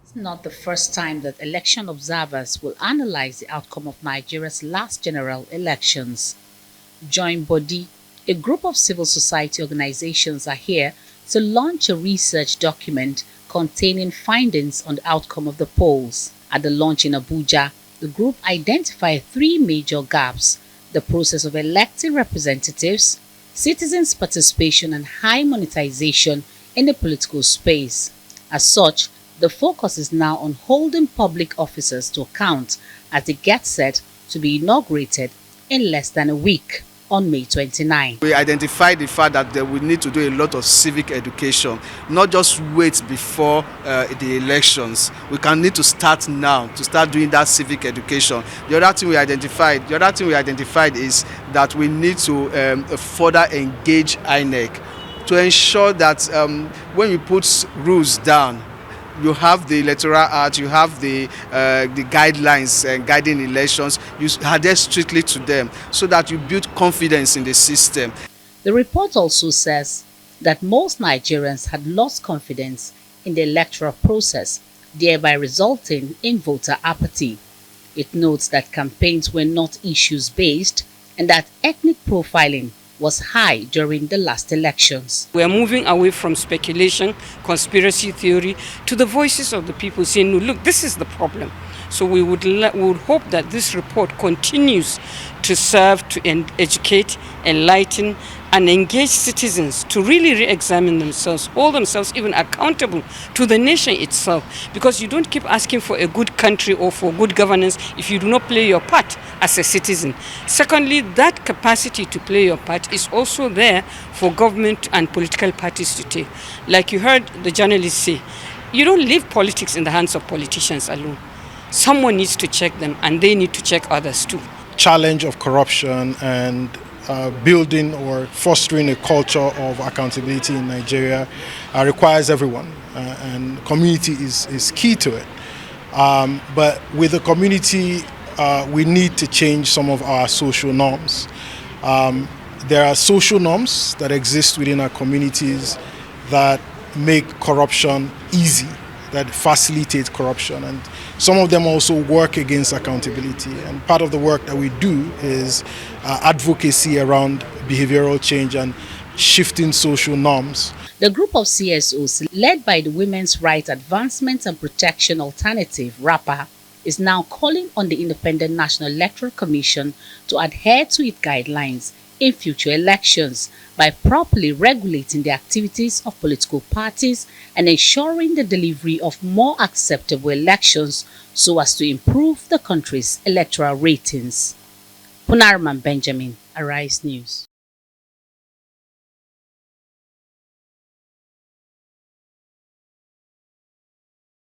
It's not the first time that election observers will analyze the outcome of Nigeria's last general elections. Join Body, a group of civil society organizations, are here to launch a research document containing findings on the outcome of the polls. At the launch in Abuja, the group identified three major gaps: the process of electing representatives, citizens' participation, and high monetization in the political space. As such, the focus is now on holding public officers to account as they get set to be inaugurated in less than a week on May 29. We identified the fact that we need to do a lot of civic education, not just wait before the elections. We can need to start now to start doing that civic education. The other thing we identified is that we need to further engage INEC to ensure that when you put rules down, you have the Electoral Act, you have the guidelines guiding elections, you adhere strictly to them so that you build confidence in the system. The report also says that most Nigerians had lost confidence in the electoral process, thereby resulting in voter apathy. It notes that campaigns were not issues-based and that ethnic profiling was high during the last elections. We are moving away from speculation, conspiracy theory, to the voices of the people saying, no, look, this is the problem. So we would hope that this report continues to serve to educate, enlighten, and engage citizens to really re-examine themselves, hold themselves even accountable to the nation itself. Because you don't keep asking for a good country or for good governance if you do not play your part as a citizen. Secondly, that capacity to play your part is also there for government and political parties to take. Like you heard the journalist say, you don't leave politics in the hands of politicians alone. Someone needs to check them, and they need to check others too. Challenge of corruption and building or fostering a culture of accountability in Nigeria requires everyone, and community is key to it. But with the community, we need to change some of our social norms. There are social norms that exist within our communities that make corruption easy, that facilitate corruption, and some of them also work against accountability. And part of the work that we do is advocacy around behavioral change and shifting social norms. The group of CSOs, led by the Women's Rights Advancement and Protection Alternative, RAPA, is now calling on the Independent National Electoral Commission to adhere to its guidelines in future elections by properly regulating the activities of political parties and ensuring the delivery of more acceptable elections so as to improve the country's electoral ratings. Punarman Benjamin, Arise News.